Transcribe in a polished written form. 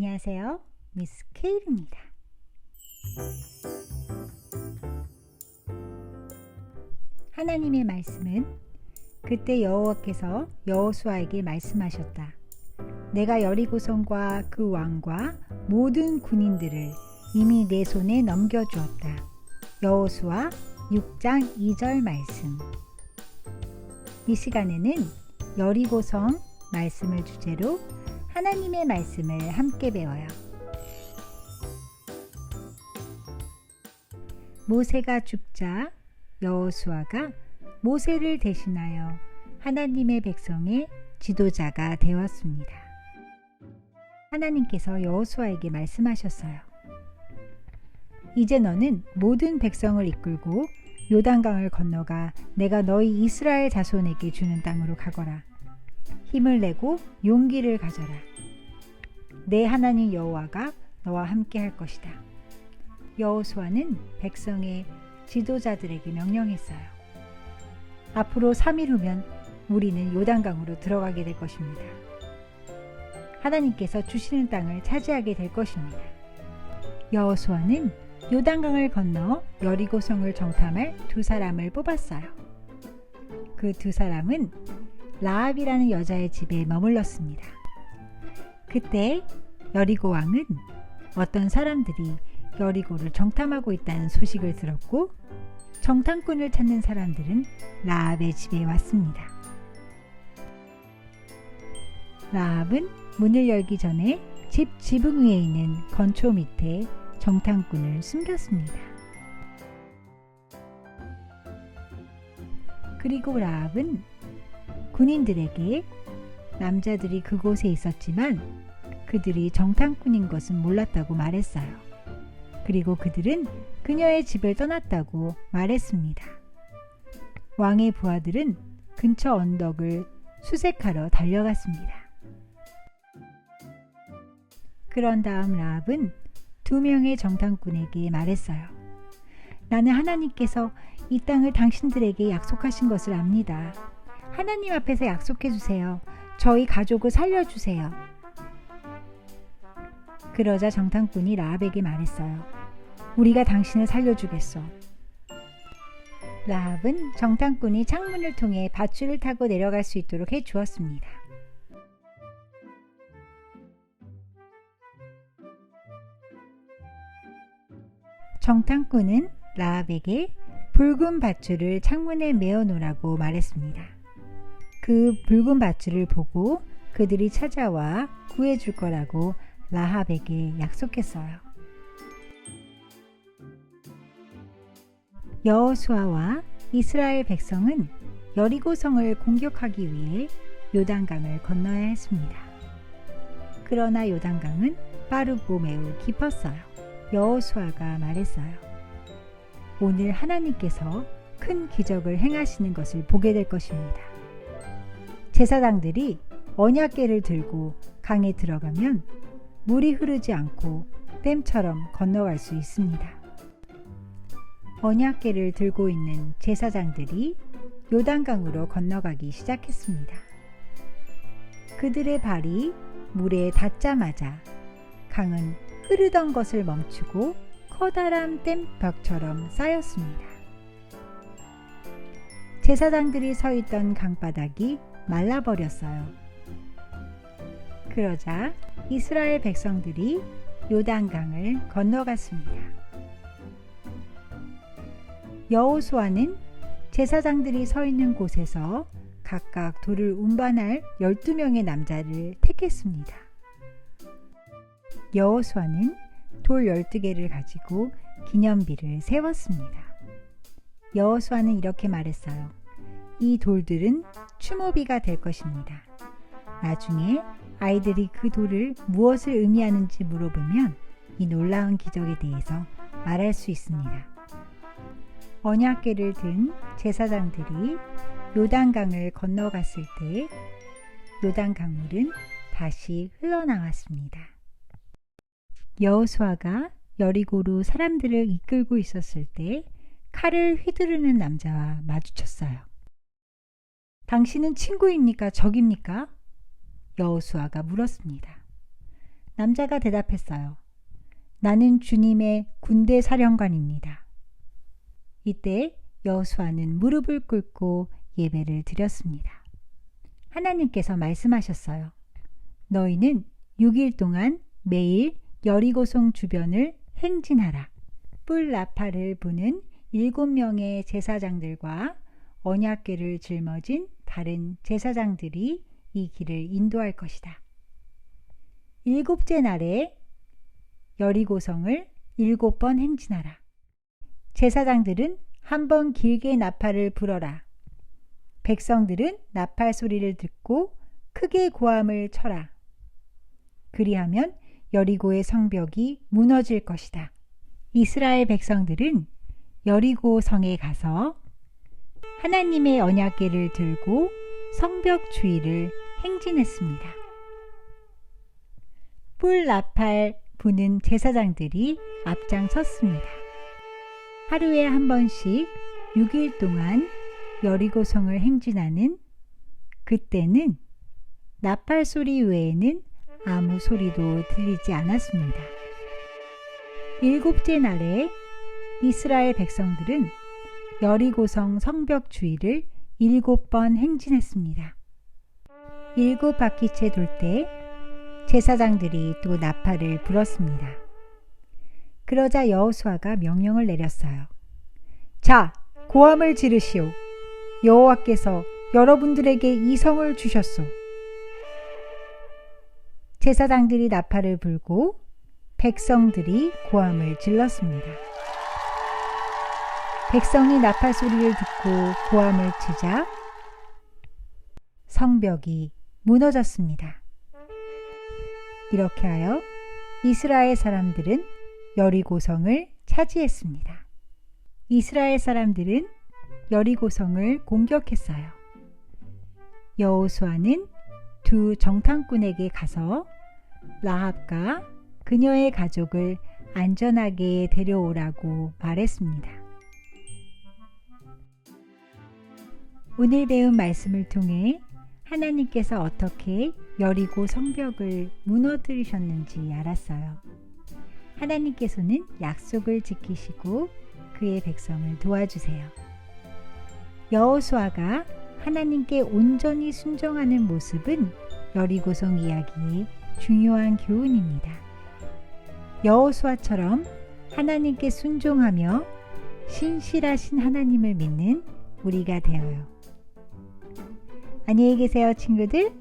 안녕하세요. 미스 케일입니다. 하나님의 말씀은 그때 여호와께서 여호수아에게 말씀하셨다. 내가 여리고성과 그 왕과 모든 군인들을 이미 내 손에 넘겨주었다. 여호수아 6장 2절 말씀. 이 시간에는 여리고성 말씀을 주제로 하나님의 말씀을 함께 배워요. 모세가 죽자 여호수아가 모세를 대신하여 하나님의 백성의 지도자가 되었습니다. 하나님께서 여호수아에게 말씀하셨어요. 이제 너는 모든 백성을 이끌고 요단강을 건너가 내가 너희 이스라엘 자손에게 주는 땅으로 가거라. 힘을 내고 용기를 가져라. 내 하나님 여호와가 너와 함께 할 것이다. 여호수아는 백성의 지도자들에게 명령했어요. 앞으로 3일 후면 우리는 요단강으로 들어가게 될 것입니다. 하나님께서 주시는 땅을 차지하게 될 것입니다. 여호수아는 요단강을 건너 여리고성을 정탐할 두 사람을 뽑았어요. 그 두 사람은 라합이라는 여자의 집에 머물렀습니다. 그때 여리고 왕은 어떤 사람들이 여리고를 정탐하고 있다는 소식을 들었고 정탐꾼을 찾는 사람들은 라합의 집에 왔습니다. 라합은 문을 열기 전에 집 지붕 위에 있는 건초 밑에 정탐꾼을 숨겼습니다. 그리고 라합은 군인들에게 남자들이 그곳에 있었지만 그들이 정탐꾼인 것은 몰랐다고 말했어요. 그리고 그들은 그녀의 집을 떠났다고 말했습니다. 왕의 부하들은 근처 언덕을 수색하러 달려갔습니다. 그런 다음 라합은 2명의 정탐꾼에게 말했어요. 나는 하나님께서 이 땅을 당신들에게 약속하신 것을 압니다. 하나님 앞에서 약속해 주세요. 저희 가족을 살려주세요. 그러자 정탐꾼이 라합에게 말했어요. 우리가 당신을 살려주겠어. 라합은 정탐꾼이 창문을 통해 밧줄을 타고 내려갈 수 있도록 해주었습니다. 정탐꾼은 라합에게 붉은 밧줄을 창문에 메어 놓으라고 말했습니다. 그 붉은 밧줄을 보고 그들이 찾아와 구해줄 거라고 라합에게 약속했어요. 여호수아와 이스라엘 백성은 여리고성을 공격하기 위해 요단강을 건너야 했습니다. 그러나 요단강은 빠르고 매우 깊었어요. 여호수아가 말했어요. 오늘 하나님께서 큰 기적을 행하시는 것을 보게 될 것입니다. 제사장들이 언약궤를 들고 강에 들어가면 물이 흐르지 않고 댐처럼 건너갈 수 있습니다. 언약궤를 들고 있는 제사장들이 요단강으로 건너가기 시작했습니다. 그들의 발이 물에 닿자마자 강은 흐르던 것을 멈추고 커다란 댐벽처럼 쌓였습니다. 제사장들이 서 있던 강바닥이 말라버렸어요. 그러자 이스라엘 백성들이 요단강을 건너갔습니다. 여호수아는 제사장들이 서 있는 곳에서 각각 돌을 운반할 12명의 남자를 택했습니다. 여호수아는 돌 12개를 가지고 기념비를 세웠습니다. 여호수아는 이렇게 말했어요. 이 돌들은 추모비가 될 것입니다. 나중에 아이들이 그 돌을 무엇을 의미하는지 물어보면 이 놀라운 기적에 대해서 말할 수 있습니다. 언약궤를 든 제사장들이 요단강을 건너갔을 때 요단 강물은 다시 흘러나왔습니다. 여호수아가 여리고로 사람들을 이끌고 있었을 때 칼을 휘두르는 남자와 마주쳤어요. 당신은 친구입니까? 적입니까? 여호수아가 물었습니다. 남자가 대답했어요. 나는 주님의 군대 사령관입니다. 이때 여호수아는 무릎을 꿇고 예배를 드렸습니다. 하나님께서 말씀하셨어요. 너희는 6일 동안 매일 여리고성 주변을 행진하라. 뿔 나팔을 부는 7명의 제사장들과 언약궤를 짊어진 다른 제사장들이 이 길을 인도할 것이다. 7째 날에 여리고성을 7번 행진하라. 제사장들은 한번 길게 나팔을 불어라. 백성들은 나팔 소리를 듣고 크게 고함을 쳐라. 그리하면 여리고의 성벽이 무너질 것이다. 이스라엘 백성들은 여리고 성에 가서 하나님의 언약궤를 들고 성벽 주위를 행진했습니다. 뿔 나팔 부는 제사장들이 앞장섰습니다. 하루에 한 번씩 6일 동안 여리고성을 행진하는 그때는 나팔 소리 외에는 아무 소리도 들리지 않았습니다. 7째 날에 이스라엘 백성들은 여리고성 성벽 주위를 7번 행진했습니다. 7바퀴째 돌 때 제사장들이 또 나팔을 불었습니다. 그러자 여호수아가 명령을 내렸어요. 자, 고함을 지르시오. 여호와께서 여러분들에게 이 성을 주셨소. 제사장들이 나팔을 불고 백성들이 고함을 질렀습니다. 백성이 나팔 소리를 듣고 고함을 치자 성벽이 무너졌습니다. 이렇게 하여 이스라엘 사람들은 여리고성을 차지했습니다. 이스라엘 사람들은 여리고성을 공격했어요. 여호수아는 두 정탐꾼에게 가서 라합과 그녀의 가족을 안전하게 데려오라고 말했습니다. 오늘 배운 말씀을 통해 하나님께서 어떻게 여리고 성벽을 무너뜨리셨는지 알았어요. 하나님께서는 약속을 지키시고 그의 백성을 도와주세요. 여호수아가 하나님께 온전히 순종하는 모습은 여리고성 이야기의 중요한 교훈입니다. 여호수아처럼 하나님께 순종하며 신실하신 하나님을 믿는 우리가 되어요. 안녕히 계세요, 친구들.